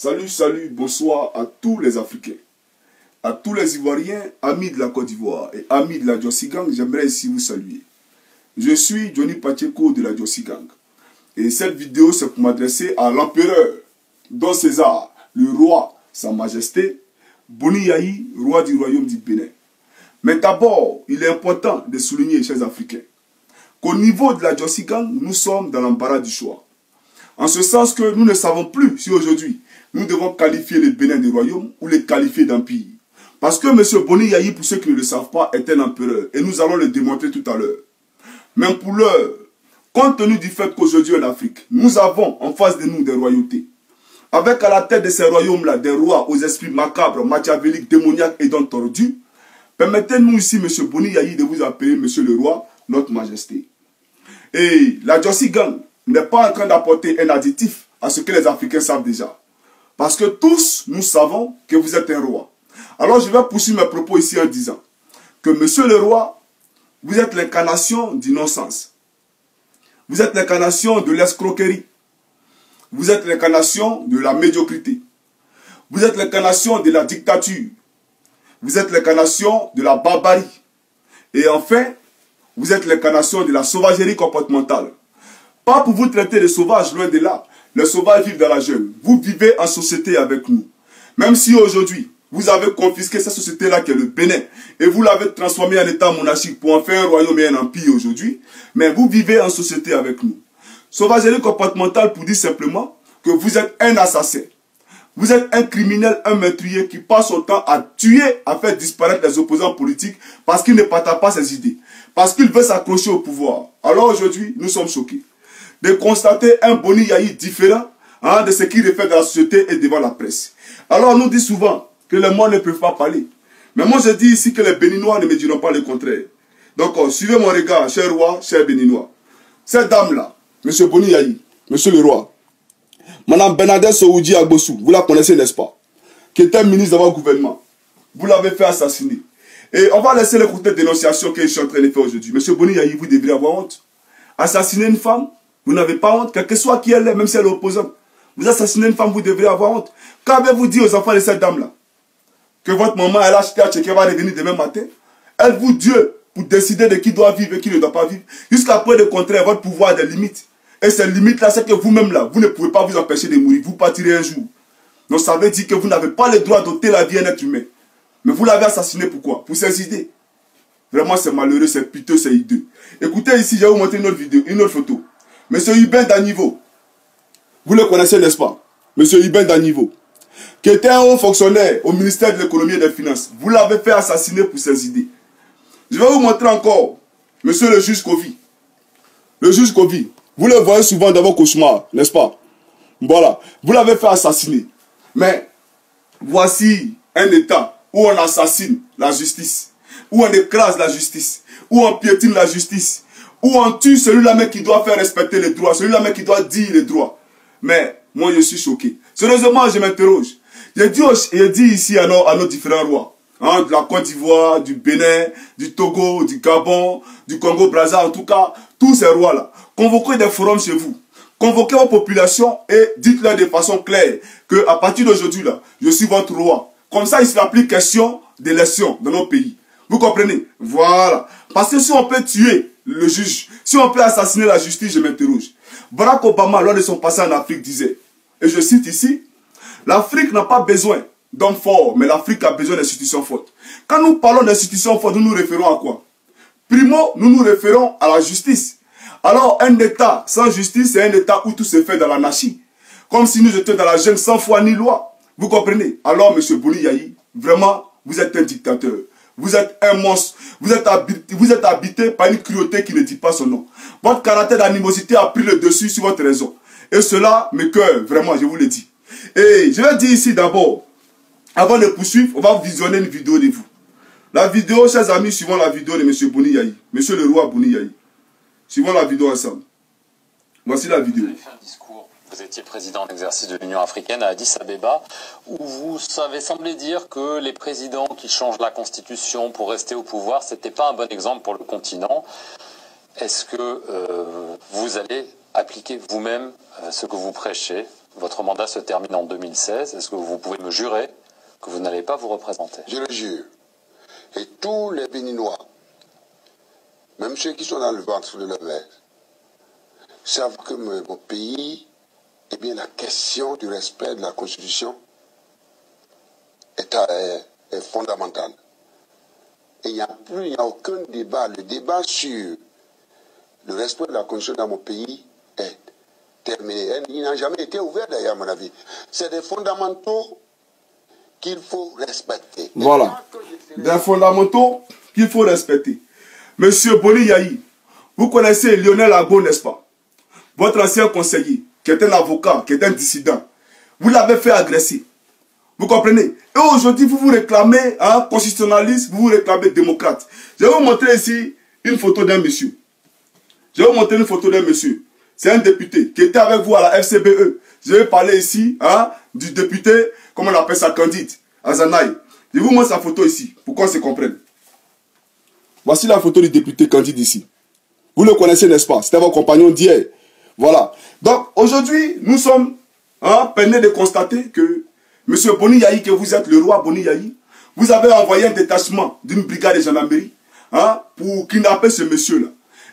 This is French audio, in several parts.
Salut, salut, bonsoir à tous les Africains, à tous les Ivoiriens, amis de la Côte d'Ivoire et amis de la Djossi Gang, j'aimerais ici vous saluer. Je suis Johnny Pacheco de la Djossi Gang. Et cette vidéo, c'est pour m'adresser à l'empereur, Don César, le roi, sa majesté, Boni Yayi, roi du royaume du Bénin. Mais d'abord, il est important de souligner, chers Africains, qu'au niveau de la Djossi Gang, nous sommes dans l'embarras du choix. En ce sens que nous ne savons plus si aujourd'hui, nous devons qualifier le Bénin de royaume ou les qualifier d'empire. Parce que M. Boni Yayi, pour ceux qui ne le savent pas, est un empereur. Et nous allons le démontrer tout à l'heure. Même pour l'heure, compte tenu du fait qu'aujourd'hui en Afrique, nous avons en face de nous des royautés. Avec à la tête de ces royaumes-là des rois aux esprits macabres, machiavéliques, démoniaques et dents tordus, permettez-nous ici, M. Boni Yayi, de vous appeler M. le roi, notre majesté. Et la Djossi Gang n'est pas en train d'apporter un additif à ce que les Africains savent déjà. Parce que tous, nous savons que vous êtes un roi. Alors je vais poursuivre mes propos ici en disant que monsieur le roi, vous êtes l'incarnation du non-sens. Vous êtes l'incarnation de l'escroquerie. Vous êtes l'incarnation de la médiocrité. Vous êtes l'incarnation de la dictature. Vous êtes l'incarnation de la barbarie. Et enfin, vous êtes l'incarnation de la sauvagerie comportementale. Pas pour vous traiter de sauvage, loin de là. Les sauvages vivent dans la jungle. Vous vivez en société avec nous. Même si aujourd'hui, vous avez confisqué cette société-là qui est le Bénin, et vous l'avez transformé en état monarchique pour en faire un royaume et un empire aujourd'hui, mais vous vivez en société avec nous. Sauvagerie comportementale pour dire simplement que vous êtes un assassin. Vous êtes un criminel, un meurtrier qui passe son temps à tuer, à faire disparaître les opposants politiques parce qu'il ne partage pas ses idées, parce qu'il veut s'accrocher au pouvoir. Alors aujourd'hui, nous sommes choqués de constater un Boni Yayi différent de ce qui reflète dans la société et devant la presse. Alors on nous dit souvent que les morts ne peuvent pas parler. Mais moi je dis ici que les Béninois ne me diront pas le contraire. Donc suivez mon regard, cher roi, cher Béninois. Cette dame-là, M. Boni Yayi, monsieur le roi, Madame Bernadette Sowoudji Agbossou, vous la connaissez n'est-ce pas? Qui était ministre de votre gouvernement. Vous l'avez fait assassiner. Et on va laisser le côté de dénonciation que je suis en train de faire aujourd'hui. M. Boni Yayi, vous devriez avoir honte. Assassiner une femme, vous n'avez pas honte, quel que soit qui elle est, même si elle est opposante. Vous assassinez une femme, vous devriez avoir honte. Qu'avez-vous dit aux enfants de cette dame-là? Que votre maman, elle a acheté à qu'elle va revenir demain matin? Elle vous Dieu pour décider de qui doit vivre et qui ne doit pas vivre. Jusqu'à preuve de contraire, votre pouvoir a des limites. Et ces limites-là, c'est que vous-même là, vous ne pouvez pas vous empêcher de mourir. Vous partirez un jour. Donc ça veut dire que vous n'avez pas le droit d'ôter la vie à un être humain. Mais vous l'avez assassiné pourquoi? Pour ses idées. Vraiment, c'est malheureux, c'est piteux, c'est hideux. Écoutez ici, je vais vous montrer une autre vidéo, une autre photo. Monsieur Hubert Danivo, vous le connaissez n'est-ce pas? Monsieur Hubert Danivo, qui était un haut fonctionnaire au ministère de l'économie et des finances. Vous l'avez fait assassiner pour ses idées. Je vais vous montrer encore, monsieur le juge Kovi. Le juge Kovi, vous le voyez souvent dans vos cauchemars, n'est-ce pas? Voilà, vous l'avez fait assassiner. Mais voici un état où on assassine la justice, où on écrase la justice, où on piétine la justice, où on tue celui-là même qui doit faire respecter les droits, celui-là même qui doit dire les droits. Mais moi je suis choqué. Sérieusement, je m'interroge. Je dis ici à nos différents rois, de la Côte d'Ivoire, du Bénin, du Togo, du Gabon, du Congo-Brazza, en tout cas, tous ces rois-là, convoquez des forums chez vous, convoquez vos populations et dites-leur de façon claire qu'à partir d'aujourd'hui, là, je suis votre roi. Comme ça, il ne sera plus question d'élection dans nos pays. Vous comprenez? Voilà. Parce que si on peut tuer le juge, si on peut assassiner la justice, je m'interroge. Barack Obama, lors de son passage en Afrique, disait, et je cite ici, l'Afrique n'a pas besoin d'hommes forts, mais l'Afrique a besoin d'institutions fortes. Quand nous parlons d'institutions fortes, nous nous référons à quoi? Primo, nous nous référons à la justice. Alors, un État sans justice, c'est un État où tout se fait dans l'anarchie. Comme si nous étions dans la jungle sans foi ni loi. Vous comprenez? Alors, M. Boni Yayi, vraiment, vous êtes un dictateur. Vous êtes un monstre. Vous êtes habité par une cruauté qui ne dit pas son nom. Votre caractère d'animosité a pris le dessus sur votre raison. Et cela m'écoeure, vraiment, je vous le dis. Et je vais dire ici d'abord, avant de poursuivre, on va visionner une vidéo de vous. La vidéo, chers amis, suivons la vidéo de M. Boni Yayi. Monsieur le roi Boni Yayi. Suivons la vidéo ensemble. Voici la vidéo. Vous avez fait un discours. Vous étiez président en exercice de l'Union africaine à Addis Abeba, où vous avez semblé dire que les présidents qui changent la constitution pour rester au pouvoir, ce n'était pas un bon exemple pour le continent. Est-ce que vous allez appliquer vous-même ce que vous prêchez Votre mandat se termine en 2016. Est-ce que vous pouvez me jurer que vous n'allez pas vous représenter? Je le jure. Et tous les Béninois, même ceux qui sont dans le ventre de leur mère, savent que mon pays, eh bien, la question du respect de la Constitution est fondamentale. Et il n'y a aucun débat. Le débat sur le respect de la Constitution dans mon pays est terminé. Il n'a jamais été ouvert d'ailleurs, à mon avis. C'est des fondamentaux qu'il faut respecter. Voilà. Des fondamentaux qu'il faut respecter. Monsieur Boni Yayi, vous connaissez Lionel Agbo, n'est-ce pas? Votre ancien conseiller, qui est un avocat, qui est un dissident. Vous l'avez fait agresser. Vous comprenez? Et aujourd'hui, vous vous réclamez constitutionnaliste, vous vous réclamez démocrate. Je vais vous montrer ici une photo d'un monsieur. Je vais vous montrer une photo d'un monsieur. C'est un député qui était avec vous à la FCBE. Je vais parler ici du député, comment on appelle ça, Candide, Azanaï. Je vous montre sa photo ici, pour qu'on se comprenne. Voici la photo du député Candide ici. Vous le connaissez, n'est-ce pas? C'était votre compagnon d'hier. Voilà. Donc, aujourd'hui, nous sommes peinés de constater que M. Boni Yayi, que vous êtes le roi Boni Yayi, vous avez envoyé un détachement d'une brigade de gendarmerie pour kidnapper ce monsieur-là.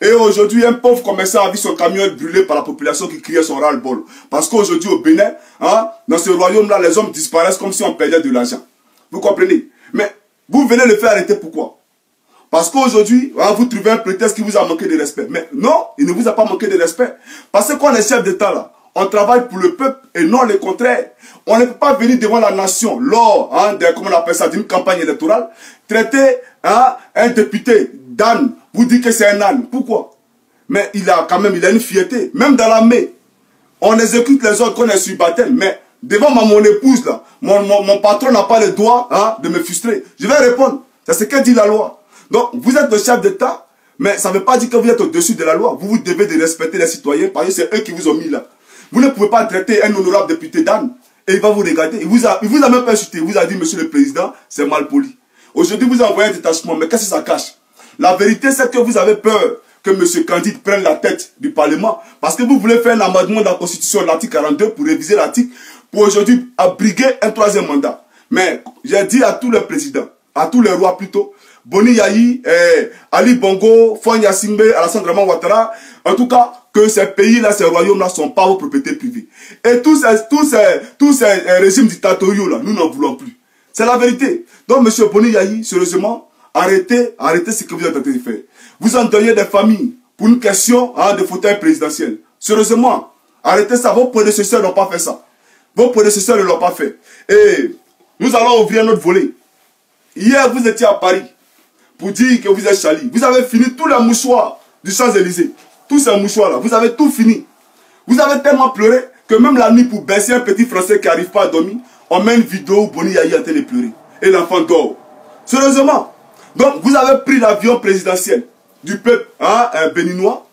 Et aujourd'hui, un pauvre commerçant a vu son camion brûlé par la population qui criait son ras-le-bol. Parce qu'aujourd'hui, au Bénin, dans ce royaume-là, les hommes disparaissent comme si on perdait de l'argent. Vous comprenez? Mais vous venez le faire arrêter, pourquoi? Parce qu'aujourd'hui, vous trouvez un prétexte qui vous a manqué de respect. Mais non, il ne vous a pas manqué de respect. Parce que quand on est chef d'État là, on travaille pour le peuple et non le contraire. On ne peut pas venir devant la nation lors comment on appelle ça, d'une campagne électorale, traiter un député d'âne, vous dites que c'est un âne. Pourquoi? Mais il a une fierté. Même dans l'armée, on exécute les ordres qu'on est sur baptême. Mais devant mon épouse là, mon patron n'a pas le droit de me frustrer. Je vais répondre. C'est ce que dit la loi. Donc, vous êtes le chef d'État, mais ça ne veut pas dire que vous êtes au-dessus de la loi. Vous devez de respecter les citoyens parce que c'est eux qui vous ont mis là. Vous ne pouvez pas traiter un honorable député d'âne et il va vous regarder. Il vous a même pas insulté. Il vous a dit, monsieur le président, c'est mal poli. Aujourd'hui, vous envoyez un détachement, mais qu'est-ce que ça cache? La vérité, c'est que vous avez peur que monsieur Candide prenne la tête du Parlement parce que vous voulez faire un amendement de la Constitution, l'article 42, pour réviser l'article, pour aujourd'hui abriguer un troisième mandat. Mais j'ai dit à tous les présidents, à tous les rois plutôt, Boni Yayi, Ali Bongo, Fouan Yassimbe, Alassane Draman Ouattara, en tout cas, que ces pays-là, ces royaumes-là sont pas vos propriétés privées. Et tous ces régimes dictatoriaux là, nous n'en voulons plus. C'est la vérité. Donc, monsieur Boni Yayi, sérieusement, arrêtez ce que vous êtes en train de faire. Vous endeuillez des familles pour une question de fauteuil présidentiel. Sérieusement, arrêtez ça. Vos prédécesseurs n'ont pas fait ça. Vos prédécesseurs ne l'ont pas fait. Et nous allons ouvrir notre volet. Hier, vous étiez à Paris pour dire que vous êtes Chali. Vous avez fini tous les mouchoirs du Champs-Élysées. Tous ces mouchoirs-là, vous avez tout fini. Vous avez tellement pleuré que même la nuit, pour baisser un petit Français qui n'arrive pas à dormir, on met une vidéo où Boni Yayi a été pleurer. Et l'enfant dort. Sérieusement. Donc, vous avez pris l'avion présidentiel du peuple béninois,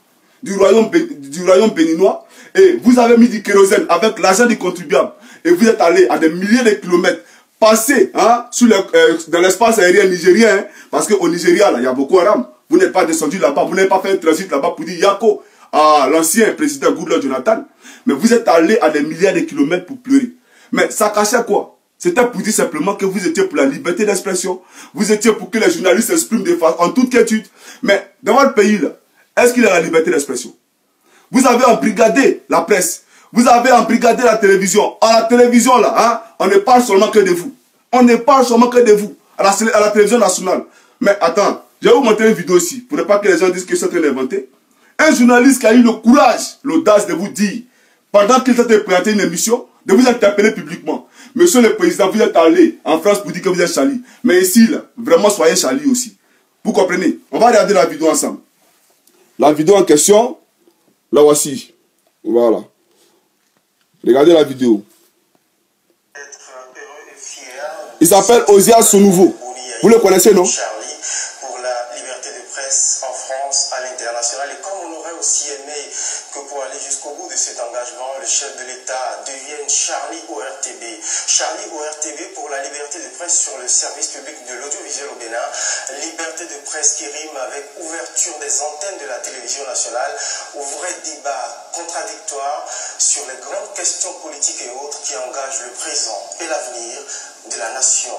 du royaume béninois, et vous avez mis du kérosène avec l'argent du contribuable. Et vous êtes allé à des milliers de kilomètres, passer dans l'espace aérien nigérien, parce qu'au Nigeria, il y a beaucoup d'Arabes. Vous n'êtes pas descendu là-bas, vous n'avez pas fait un transit là-bas pour dire Yako à l'ancien président Goodluck Jonathan. Mais vous êtes allé à des milliers de kilomètres pour pleurer. Mais ça cachait quoi? C'était pour dire simplement que vous étiez pour la liberté d'expression. Vous étiez pour que les journalistes s'expriment en toute quiétude. Mais dans votre pays, là, est-ce qu'il y a la liberté d'expression? Vous avez embrigadé la presse. Vous avez embrigadé la télévision. À la télévision, là, on ne parle seulement que de vous. On ne parle seulement que de vous. À la télévision nationale. Mais attends, je vais vous montrer une vidéo ici. Pour ne pas que les gens disent que je suis en train d'inventer. Un journaliste qui a eu le courage, l'audace de vous dire, pendant qu'il était présenté une émission, de vous interpeller publiquement. Monsieur le président, vous êtes allé en France pour dire que vous êtes Chali. Mais ici, là, vraiment, soyez Chali aussi. Vous comprenez? On va regarder la vidéo ensemble. La vidéo en question, la voici. Voilà. Regardez la vidéo. Il s'appelle Ozias Sonouveau. Vous le connaissez, non? Charlie, pour la liberté de presse en France, à l'international. Et comme on aurait aussi aimé que pour aller jusqu'au bout de cet engagement, le chef de l'État devienne Charlie au RTB. Charlie au RTV pour la liberté de presse sur le service public de l'audiovisuel au Bénin. Liberté de presse qui rime avec ouverture des antennes de la télévision nationale, au vrai débat contradictoire sur les grandes questions politiques et autres qui engagent le présent et l'avenir de la nation.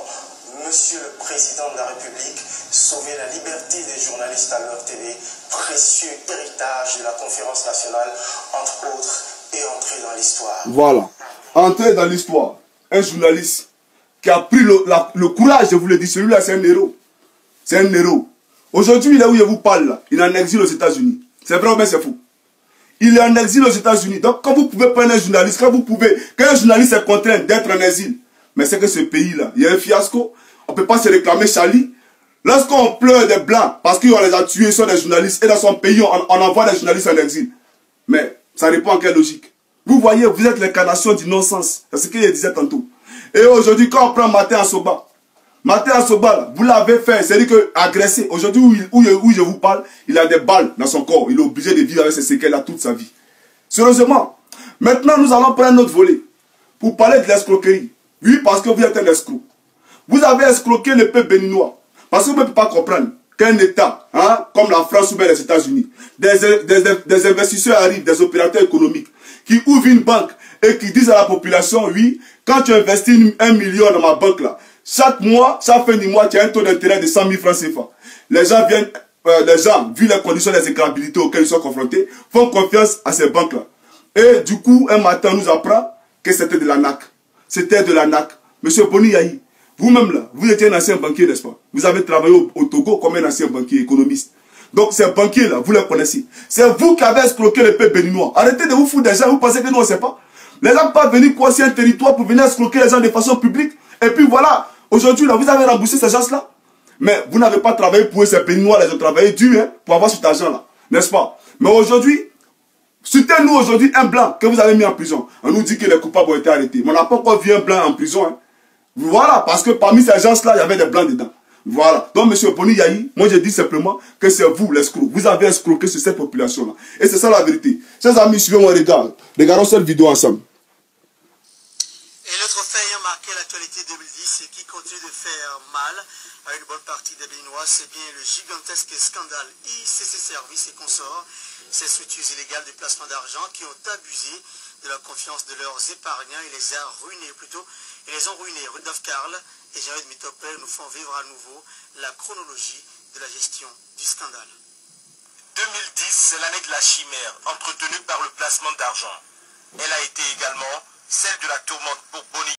Monsieur le Président de la République, sauver la liberté des journalistes à l'ERTV, précieux héritage de la conférence nationale, entre autres, et entrer dans l'histoire. Voilà, entrer dans l'histoire. Un journaliste qui a pris le courage, je vous le dis, celui-là c'est un héros. C'est un héros. Aujourd'hui, là où je vous parle, là, il est en exil aux États-Unis. C'est vrai ou bien c'est faux? Il est en exil aux États-Unis. Donc quand vous pouvez prendre un journaliste, quand un journaliste est contraint d'être en exil, mais c'est que ce pays-là, il y a un fiasco. On ne peut pas se réclamer Charlie. Lorsqu'on pleure des blancs parce qu'on les a tués, sont des journalistes, et dans son pays, on envoie des journalistes en exil. Mais ça répond à quelle logique? Vous voyez, vous êtes l'incarnation du non-sens. C'est ce qu'il disait tantôt. Et aujourd'hui, quand on prend Martin Assoba, là, vous l'avez fait, c'est-à-dire que agressé. Aujourd'hui, où je vous parle, il a des balles dans son corps. Il est obligé de vivre avec ces séquelles-là toute sa vie. Sérieusement. Maintenant, nous allons prendre notre volet pour parler de l'escroquerie. Oui, parce que vous êtes un escroc. Vous avez escroqué le peuple béninois. Parce que vous ne pouvez pas comprendre qu'un État, hein, comme la France ou bien les États-Unis, des investisseurs arrivent, des opérateurs économiques, qui ouvrent une banque et qui disent à la population, oui, quand tu investis 1 million dans ma banque là, chaque mois, chaque fin du mois, tu as un taux d'intérêt de 100 000 francs CFA. Les gens, vu les conditions des incapabilités auxquelles ils sont confrontés, font confiance à ces banques-là. Et du coup, un matin, on nous apprend que c'était de la NAC. C'était de la NAC. Monsieur Boni Yahi, vous-même là, vous étiez un ancien banquier, n'est-ce pas? Vous avez travaillé au Togo comme un ancien banquier économiste. Donc ces banquiers-là, vous les connaissez. C'est vous qui avez escroqué le peuple béninois. Arrêtez de vous foutre des gens, vous pensez que nous on ne sait pas. Les gens ne peuvent pas venir coincer un territoire pour venir escroquer les gens de façon publique. Et puis voilà, aujourd'hui là, vous avez remboursé ces gens-là. Mais vous n'avez pas travaillé pour eux, ces béninois, ils ont travaillé dur hein, pour avoir cet argent-là. N'est-ce pas? Mais aujourd'hui, citez-nous aujourd'hui un blanc que vous avez mis en prison. On nous dit que les coupables ont été arrêtés. Mais on n'a pas encore vu un blanc en prison. Hein. Voilà, parce que parmi ces gens-là, il y avait des blancs dedans. Voilà. Donc, M. Boni Yahi, moi je dis simplement que c'est vous, l'escroc. Vous avez escroqué sur cette population-là. Et c'est ça la vérité. Chers amis, suivez mon regard. Regardons cette vidéo ensemble. Et l'autre fait ayant marqué l'actualité 2010 et qui continue de faire mal à une bonne partie des Béninois, c'est bien le gigantesque scandale ICC Services et consorts, ces structures illégales de placement d'argent qui ont abusé de la confiance de leurs épargnants et les a ruinés, ils les ont ruinés. Rudolf Karl et Jared Mitopel nous font vivre à nouveau la chronologie de la gestion du scandale. 2010, c'est l'année de la chimère entretenue par le placement d'argent. Elle a été également celle de la tourmente pour Boni